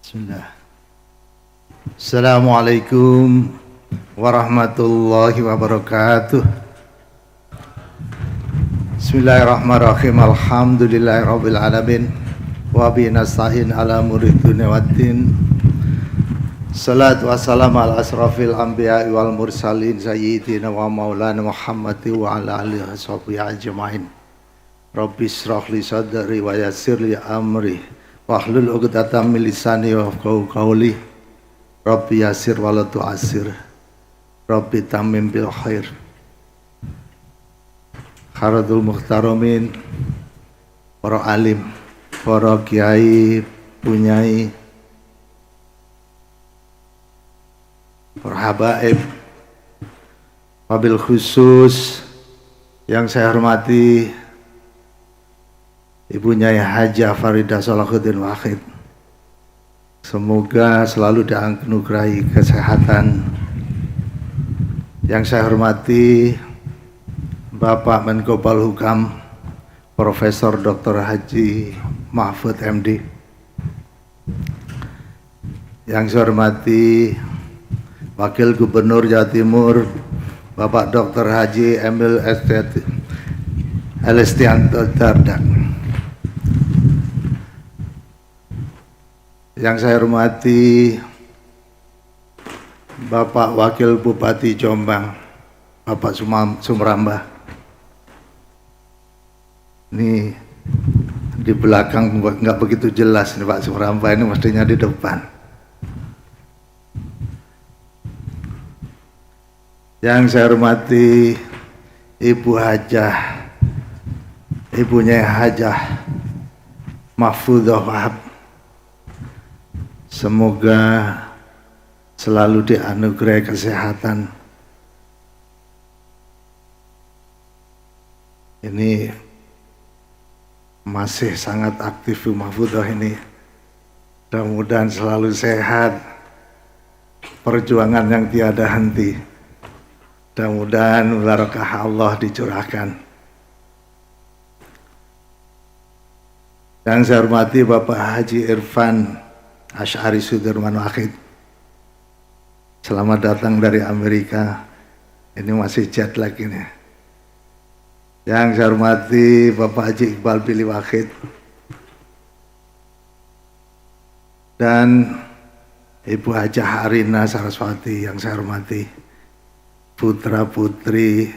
Bismillah. Assalamualaikum warahmatullahi wabarakatuh. Bismillahirrahmanirrahim. Alhamdulillahirabbil alamin. Wa bihi nasta'in ala umuri dunya waddin. Salatu wassalamu ala asrafil anbiya'i wal mursalin sayyidina wa maulana Muhammadi wa ala alihi washabihi ajmain. Rabbi shrah li sadri wa yassir li amri wahlul 'uqdatam min lisani yafqahu qawli. Rabbi yassir wa la tu'assir. Rabbi tammim bil khair. Kharadul muhtaramin, para alim, para kiai, punyai, para habaib, wabil khusus yang saya hormati Ibu Nyai Hajah Faridah Salahuddin Wahid. Semoga selalu dianugerahi kesehatan. Yang saya hormati Bapak Menko Polhukam Profesor Dr. Haji Mahfud MD. Yang saya hormati Wakil Gubernur Jawa Timur Bapak Dr. Haji Emil Elestianto Dardak. Yang saya hormati Bapak Wakil Bupati Jombang Bapak Sumrambah. Ini di belakang nggak begitu jelas nih Pak Sumrambah, ini mestinya di depan. Yang saya hormati Ibu Hajah, Ibunya Hajah Mahfudzah Wahab. Semoga selalu dianugerahi kesehatan. Ini masih sangat aktif Bu Mahfudzah ini. Mudah-mudahan selalu sehat. Perjuangan yang tiada henti. Mudah-mudahan barakah Allah dicurahkan. Yang saya hormati Bapak Haji Irfan Asy'ari Sudirman Wahid. Selamat datang dari Amerika. Ini masih jet lag ini. Yang saya hormati Bapak Haji Iqbal Billy Wahid dan Ibu Hajah Arina Saraswati. Yang saya hormati putra putri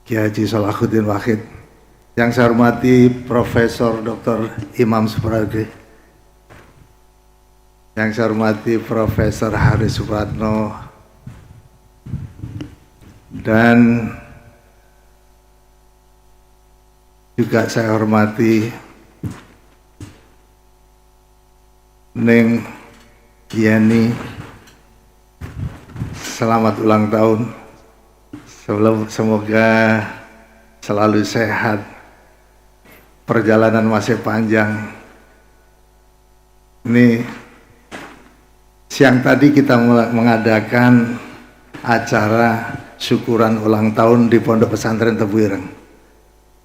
Kiai Haji Salahuddin Wahid. Yang saya hormati Profesor Dr. Imam Supragi. Yang saya hormati Profesor Haris Supratno dan juga saya hormati Neng Yeni. Selamat ulang tahun. Semoga selalu sehat. Perjalanan masih panjang. Ini siang tadi kita mengadakan acara syukuran ulang tahun di Pondok Pesantren Tebu Ireng.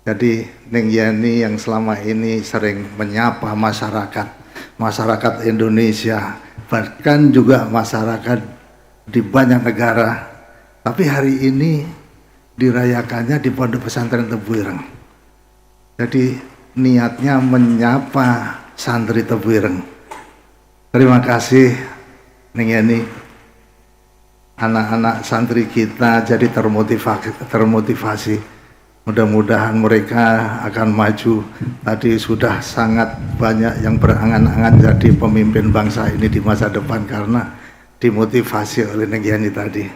Jadi Neng Yani yang selama ini sering menyapa masyarakat Indonesia, bahkan juga masyarakat di banyak negara. Tapi hari ini dirayakannya di Pondok Pesantren Tebu Ireng. Jadi niatnya menyapa santri Tebu Ireng. Terima kasih Neng Yani. Anak-anak santri kita jadi termotivasi. Mudah-mudahan mereka akan maju. Tadi sudah sangat banyak yang berangan-angan jadi pemimpin bangsa ini di masa depan karena dimotivasi oleh Neng Yani tadi.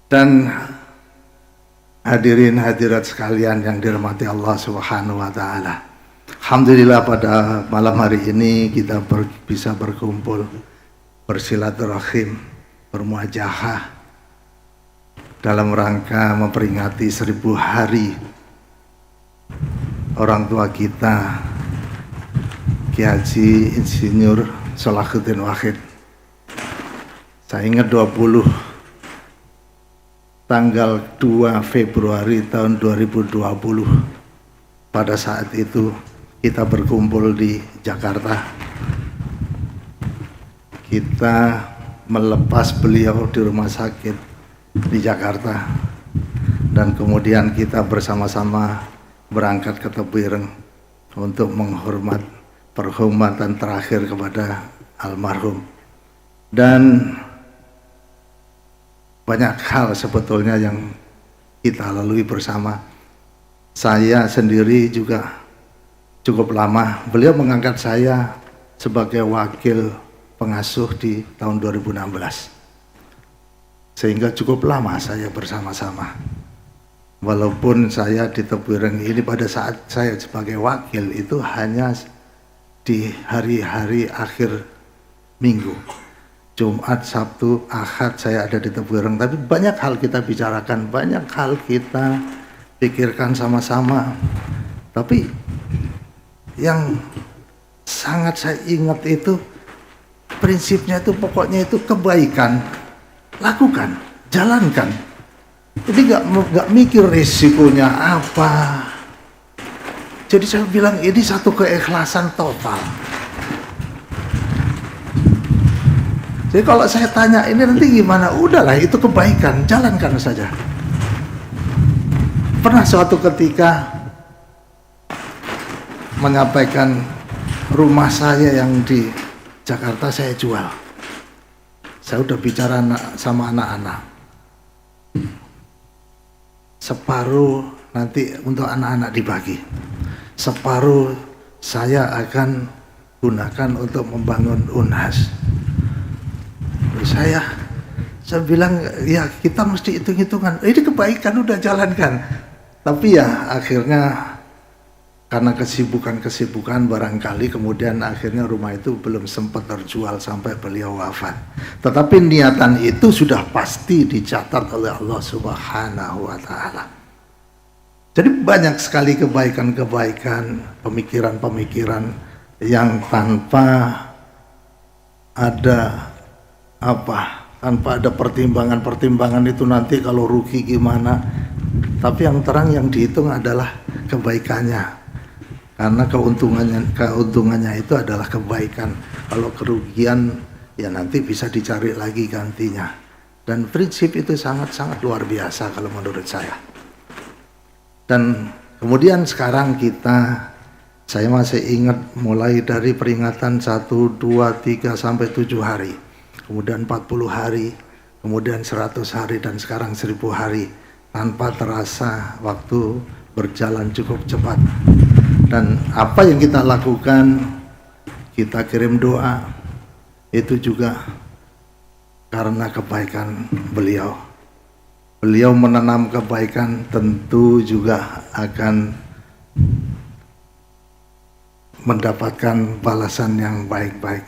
Dan hadirin hadirat sekalian yang dirahmati Allah Subhanahu wa taala. Alhamdulillah pada malam hari ini kita bisa berkumpul, bersilaturahim, bermuajahah dalam rangka memperingati 1000 hari orang tua kita Kiai Haji Insinyur Salahuddin Wahid. Saya ingat tanggal 2 Februari tahun 2020 pada saat itu kita berkumpul di Jakarta. Kita melepas beliau di rumah sakit di Jakarta, dan kemudian kita bersama-sama berangkat ke Tebuireng untuk penghormatan terakhir kepada almarhum. Dan banyak hal sebetulnya yang kita lalui bersama. Saya sendiri juga cukup lama, beliau mengangkat saya sebagai wakil pengasuh di tahun 2016, sehingga cukup lama saya bersama-sama. Walaupun saya di Tebuireng ini pada saat saya sebagai wakil itu hanya di hari-hari akhir minggu, Jumat, Sabtu, Ahad saya ada di Tebuireng, tapi banyak hal kita bicarakan, banyak hal kita pikirkan sama-sama. Tapi yang sangat saya ingat itu prinsipnya itu, pokoknya itu kebaikan, lakukan, jalankan. Jadi nggak mikir risikonya apa. Jadi saya bilang ini satu keikhlasan total. Jadi kalau saya tanya ini nanti gimana, udahlah itu kebaikan, jalankan saja. Pernah suatu ketika menyampaikan rumah saya yang di Jakarta saya jual. Saya udah bicara sama anak-anak. Separuh nanti untuk anak-anak dibagi. Separuh saya akan gunakan untuk membangun UNHAS. Saya bilang ya kita mesti hitung-hitungan, ini kebaikan udah jalankan. Tapi ya akhirnya karena kesibukan barangkali kemudian akhirnya rumah itu belum sempat terjual sampai beliau wafat. Tetapi niatan itu sudah pasti dicatat oleh Allah Subhanahu wa Ta'ala. Jadi banyak sekali kebaikan-kebaikan, pemikiran-pemikiran yang tanpa ada tanpa ada pertimbangan itu nanti kalau rugi gimana. Tapi yang terang yang dihitung adalah kebaikannya, karena keuntungannya itu adalah kebaikan. Kalau kerugian ya nanti bisa dicari lagi gantinya. Dan prinsip itu sangat-sangat luar biasa kalau menurut saya. Dan kemudian sekarang saya masih ingat mulai dari peringatan 1, 2, 3 sampai 7 hari. Kemudian 40 hari, kemudian 100 hari, dan sekarang 1000 hari. Tanpa terasa waktu berjalan cukup cepat. Dan apa yang kita lakukan, kita kirim doa, itu juga karena kebaikan beliau. Beliau menanam kebaikan, tentu juga akan mendapatkan balasan yang baik-baik.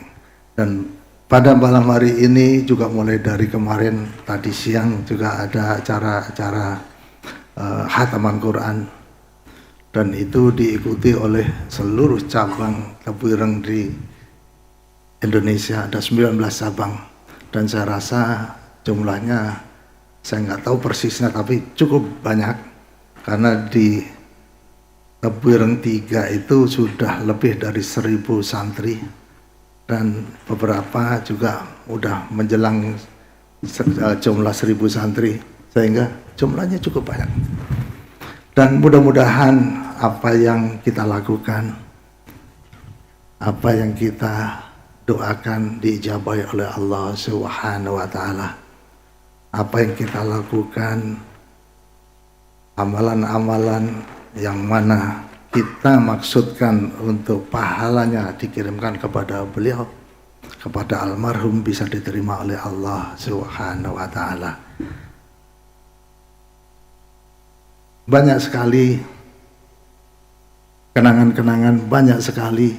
Dan pada malam hari ini juga mulai dari kemarin tadi siang juga ada acara khataman Quran, dan itu diikuti oleh seluruh cabang Tebuireng di Indonesia. Ada 19 cabang, dan saya rasa jumlahnya saya nggak tahu persisnya tapi cukup banyak, karena di Tebuireng 3 itu sudah lebih dari 1000 santri. Dan beberapa juga udah menjelang jumlah 1000 santri, sehingga jumlahnya cukup banyak. Dan mudah-mudahan apa yang kita lakukan, apa yang kita doakan diijabahi oleh Allah Subhanahu wa Ta'ala. Apa yang kita lakukan, amalan-amalan yang mana kita maksudkan untuk pahalanya dikirimkan kepada beliau, kepada almarhum, bisa diterima oleh Allah Subhanahu wa Ta'ala. Banyak sekali kenangan-kenangan, banyak sekali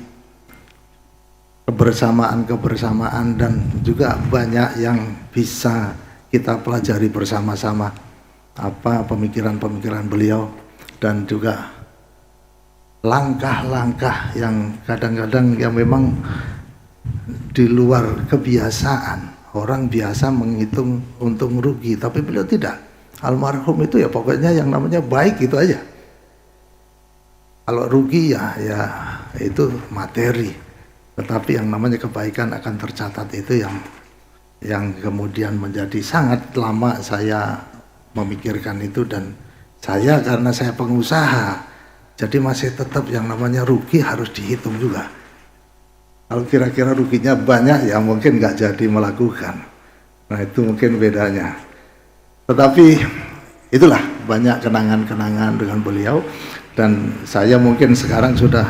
kebersamaan, dan juga banyak yang bisa kita pelajari bersama-sama, apa pemikiran-pemikiran beliau, dan juga langkah-langkah yang kadang-kadang yang memang di luar kebiasaan. Orang biasa menghitung untung rugi, tapi beliau tidak. Almarhum itu ya pokoknya yang namanya baik itu aja. Kalau rugi ya itu materi, tetapi yang namanya kebaikan akan tercatat itu yang kemudian menjadi sangat lama saya memikirkan itu. Dan saya karena saya pengusaha, jadi masih tetap yang namanya rugi harus dihitung juga. Kalau kira-kira ruginya banyak ya mungkin nggak jadi melakukan. Nah itu mungkin bedanya. Tetapi itulah banyak kenangan-kenangan dengan beliau, dan saya mungkin sekarang sudah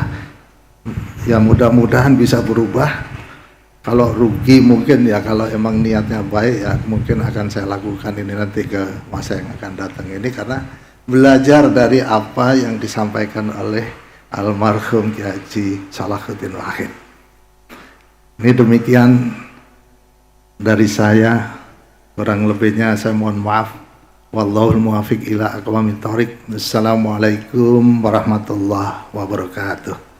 ya mudah-mudahan bisa berubah. Kalau rugi mungkin ya kalau emang niatnya baik ya mungkin akan saya lakukan ini nanti ke masa yang akan datang ini, karena belajar dari apa yang disampaikan oleh almarhum Kiai Haji Salahuddin Wahid. Ini demikian dari saya, kurang lebihnya saya mohon maaf. Wallahul muwaffiq ila aqwamit thoriq. Assalamualaikum warahmatullahi wabarakatuh.